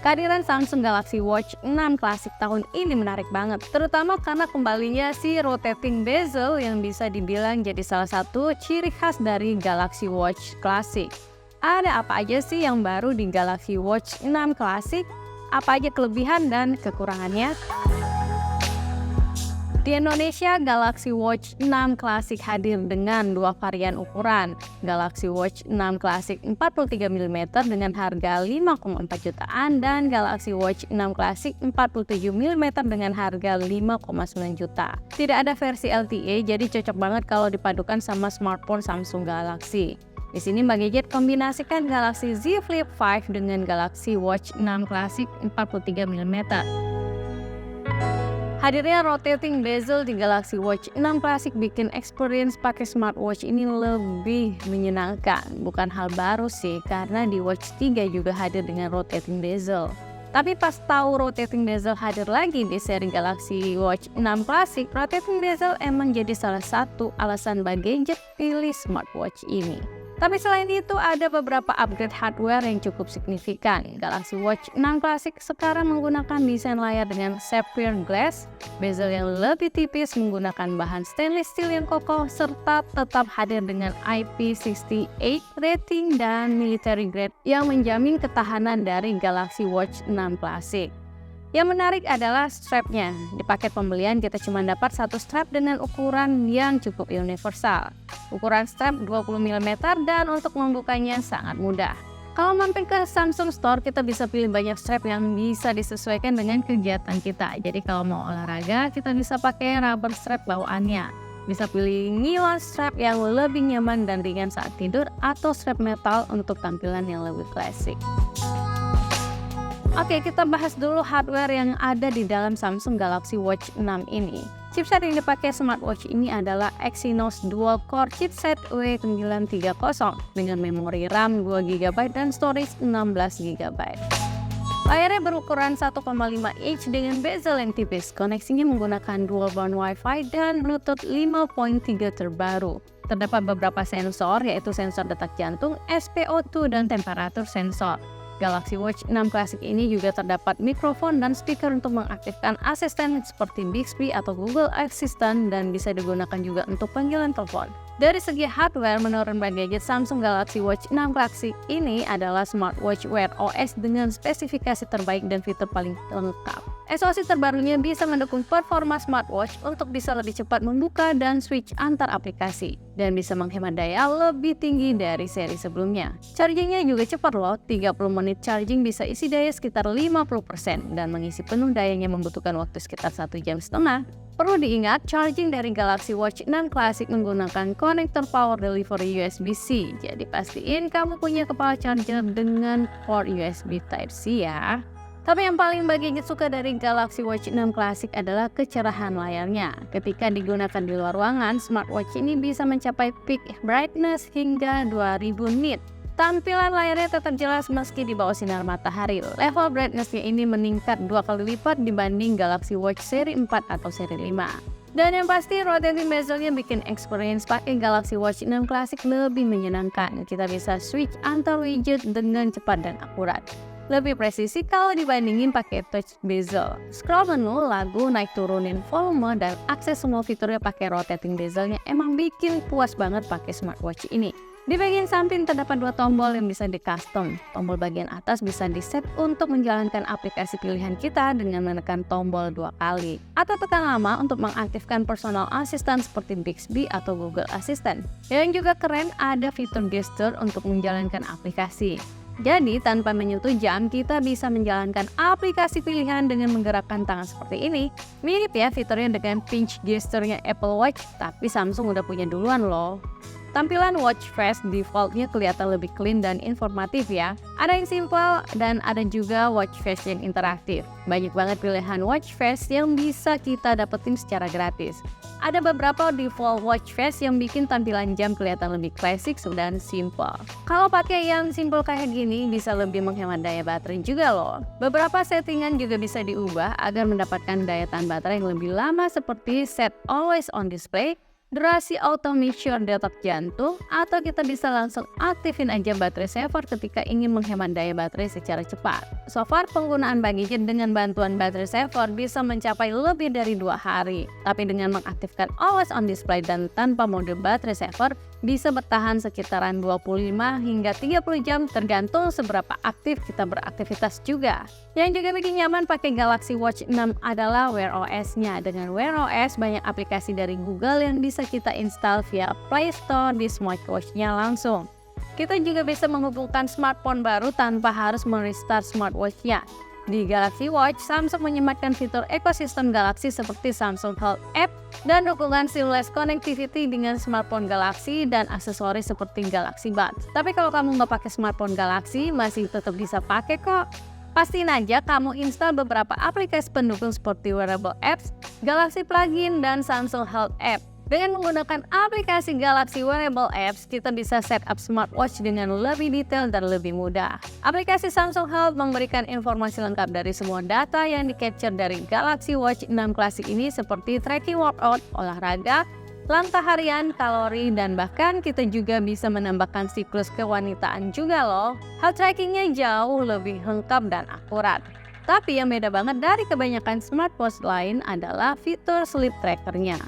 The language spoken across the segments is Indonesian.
Kehadiran Samsung Galaxy Watch 6 Classic tahun ini menarik banget, terutama karena kembalinya si rotating bezel yang bisa dibilang jadi salah satu ciri khas dari Galaxy Watch Classic. Ada apa aja sih yang baru di Galaxy Watch 6 Classic? Apa aja kelebihan dan kekurangannya? Di Indonesia, Galaxy Watch 6 Classic hadir dengan dua varian ukuran. Galaxy Watch 6 Classic 43mm dengan harga 5,4 jutaan dan Galaxy Watch 6 Classic 47mm dengan harga 5,9 juta. Tidak ada versi LTE, jadi cocok banget kalau dipadukan sama smartphone Samsung Galaxy. Di sini Mbak Gadget kombinasikan Galaxy Z Flip 5 dengan Galaxy Watch 6 Classic 43mm. Hadirnya rotating bezel di Galaxy Watch 6 Classic bikin experience pakai smartwatch ini lebih menyenangkan. Bukan hal baru sih, karena di Watch 3 juga hadir dengan rotating bezel. Tapi pas tahu rotating bezel hadir lagi di seri Galaxy Watch 6 Classic, rotating bezel emang jadi salah satu alasan Mbak Gadget pilih smartwatch ini. Tapi selain itu ada beberapa upgrade hardware yang cukup signifikan. Galaxy Watch 6 Classic sekarang menggunakan desain layar dengan sapphire glass, bezel yang lebih tipis menggunakan bahan stainless steel yang kokoh, serta tetap hadir dengan IP68 rating dan military grade yang menjamin ketahanan dari Galaxy Watch 6 Classic. Yang menarik adalah strapnya. Di paket pembelian kita cuma dapat satu strap dengan ukuran yang cukup universal. Ukuran strap 20mm dan untuk membukanya sangat mudah. Kalau mampir ke Samsung Store, kita bisa pilih banyak strap yang bisa disesuaikan dengan kegiatan kita. Jadi kalau mau olahraga, kita bisa pakai rubber strap bawaannya. Bisa pilih nylon strap yang lebih nyaman dan ringan saat tidur atau strap metal untuk tampilan yang lebih klasik. Oke, kita bahas dulu hardware yang ada di dalam Samsung Galaxy Watch 6 ini. Chipset yang dipakai smartwatch ini adalah Exynos Dual Core chipset W930 dengan memori RAM 2GB dan storage 16GB. Layarnya berukuran 1,5 inch dengan bezel yang tipis. Koneksinya menggunakan dual band Wi-Fi dan Bluetooth 5.3 terbaru. Terdapat beberapa sensor, yaitu sensor detak jantung, SpO2, dan temperatur sensor. Galaxy Watch 6 Classic ini juga terdapat mikrofon dan speaker untuk mengaktifkan asisten seperti Bixby atau Google Assistant dan bisa digunakan juga untuk panggilan telepon. Dari segi hardware, menurut Mbak Gadget, Samsung Galaxy Watch 6 Classic ini adalah smartwatch Wear OS dengan spesifikasi terbaik dan fitur paling lengkap. SoC terbarunya bisa mendukung performa smartwatch untuk bisa lebih cepat membuka dan switch antar aplikasi dan bisa menghemat daya lebih tinggi dari seri sebelumnya. Chargingnya juga cepat loh, 30 menit charging bisa isi daya sekitar 50% dan mengisi penuh dayanya membutuhkan waktu sekitar 1,5 jam. Perlu diingat, charging dari Galaxy Watch 6 Classic menggunakan konektor power delivery USB-C. Jadi pastiin kamu punya kepala charger dengan port USB Type-C ya. Tapi yang paling Mbak Gadget suka dari Galaxy Watch 6 Classic adalah kecerahan layarnya. Ketika digunakan di luar ruangan, smartwatch ini bisa mencapai peak brightness hingga 2000 nit. Tampilan layarnya tetap jelas meski di bawah sinar matahari. Level brightness-nya ini meningkat 2 kali lipat dibanding Galaxy Watch seri 4 atau seri 5. Dan yang pasti rotating bezelnya bikin experience pakai Galaxy Watch 6 Classic lebih menyenangkan. Kita bisa switch antar widget dengan cepat dan akurat. Lebih presisi kalau dibandingin pakai touch bezel. Scroll menu, lagu, naik turunin volume, dan akses semua fiturnya pakai rotating bezelnya emang bikin puas banget pakai smartwatch ini. Di bagian samping terdapat dua tombol yang bisa di-custom. Tombol bagian atas bisa di-set untuk menjalankan aplikasi pilihan kita dengan menekan tombol 2 kali. Atau tekan lama untuk mengaktifkan personal assistant seperti Bixby atau Google Assistant. Yang juga keren, ada fitur gesture untuk menjalankan aplikasi. Jadi tanpa menyentuh jam, kita bisa menjalankan aplikasi pilihan dengan menggerakkan tangan seperti ini. Mirip ya fiturnya dengan pinch gesture-nya Apple Watch, tapi Samsung udah punya duluan loh. Tampilan watch face defaultnya kelihatan lebih clean dan informatif ya. Ada yang simple dan ada juga watch face yang interaktif. Banyak banget pilihan watch face yang bisa kita dapetin secara gratis. Ada beberapa default watch face yang bikin tampilan jam kelihatan lebih klasik dan simple. Kalau pakai yang simple kayak gini bisa lebih menghemat daya baterai juga loh. Beberapa settingan juga bisa diubah agar mendapatkan daya tahan baterai yang lebih lama seperti set always on display, durasi auto measure detak jantung, atau kita bisa langsung aktifin aja baterai saver ketika ingin menghemat daya baterai secara cepat. So far, penggunaan Bang Gadget dengan bantuan baterai saver bisa mencapai lebih dari 2 hari. Tapi dengan mengaktifkan always on display dan tanpa mode baterai saver, bisa bertahan sekitaran 25 hingga 30 jam tergantung seberapa aktif kita beraktivitas juga. Yang juga bikin nyaman pakai Galaxy Watch 6 adalah Wear OS-nya. Dengan Wear OS, banyak aplikasi dari Google yang bisa kita install via Play Store di smartwatch-nya langsung. Kita juga bisa menghubungkan smartphone baru tanpa harus merestart smartwatch-nya. Di Galaxy Watch, Samsung menyematkan fitur ekosistem Galaxy seperti Samsung Health App dan dukungan seamless connectivity dengan smartphone Galaxy dan aksesoris seperti Galaxy Buds. Tapi kalau kamu nggak pakai smartphone Galaxy, masih tetap bisa pakai kok. Pastiin aja kamu install beberapa aplikasi pendukung seperti Wearable Apps, Galaxy Plugin, dan Samsung Health App. Dengan menggunakan aplikasi Galaxy Wearable Apps, kita bisa set up smartwatch dengan lebih detail dan lebih mudah. Aplikasi Samsung Health memberikan informasi lengkap dari semua data yang di-capture dari Galaxy Watch 6 Classic ini seperti tracking workout, olahraga, langkah harian, kalori, dan bahkan kita juga bisa menambahkan siklus kewanitaan juga loh. Health trackingnya jauh lebih lengkap dan akurat. Tapi yang beda banget dari kebanyakan smartwatch lain adalah fitur sleep trackernya.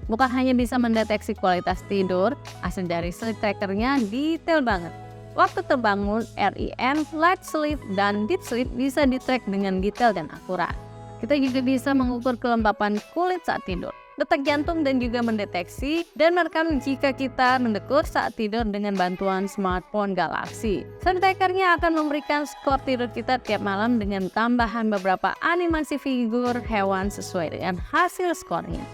Bukan hanya bisa mendeteksi kualitas tidur, hasil dari sleep trackernya detail banget. Waktu terbangun, REM, light sleep, dan deep sleep bisa di-track dengan detail dan akurat. Kita juga bisa mengukur kelembapan kulit saat tidur, detak jantung, dan juga mendeteksi dan merekam jika kita mendekur saat tidur dengan bantuan smartphone Galaxy. Sleep trackernya akan memberikan skor tidur kita tiap malam dengan tambahan beberapa animasi figur hewan sesuai dengan hasil skornya.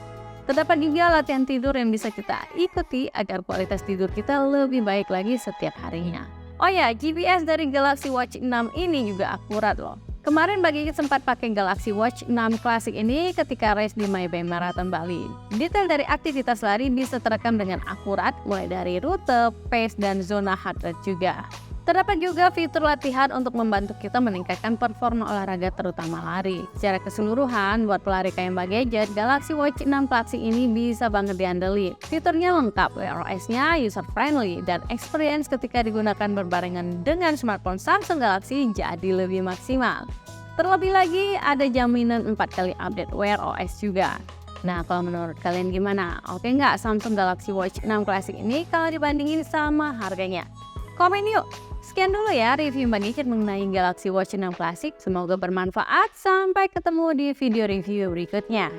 Terdapat juga latihan tidur yang bisa kita ikuti agar kualitas tidur kita lebih baik lagi setiap harinya. Oh ya, GPS dari Galaxy Watch 6 ini juga akurat loh. Kemarin Bang Gadget sempat pakai Galaxy Watch 6 Classic ini ketika race di Maybank Marathon Bali. Detail dari aktivitas lari bisa terekam dengan akurat, mulai dari rute, pace, dan zona heart rate juga. Terdapat juga fitur latihan untuk membantu kita meningkatkan performa olahraga terutama lari. Secara keseluruhan, buat pelari kayak Bang Gadget, Galaxy Watch 6 Classic ini bisa banget diandelin. Fiturnya lengkap, Wear OS-nya user-friendly, dan experience ketika digunakan berbarengan dengan smartphone Samsung Galaxy jadi lebih maksimal. Terlebih lagi, ada jaminan 4 kali update Wear OS juga. Nah, kalau menurut kalian gimana? Oke nggak Samsung Galaxy Watch 6 Classic ini kalau dibandingin sama harganya? Komen yuk! Sekian dulu ya review Bang Gadget mengenai Galaxy Watch 6 Classic. Semoga bermanfaat. Sampai ketemu di video review berikutnya.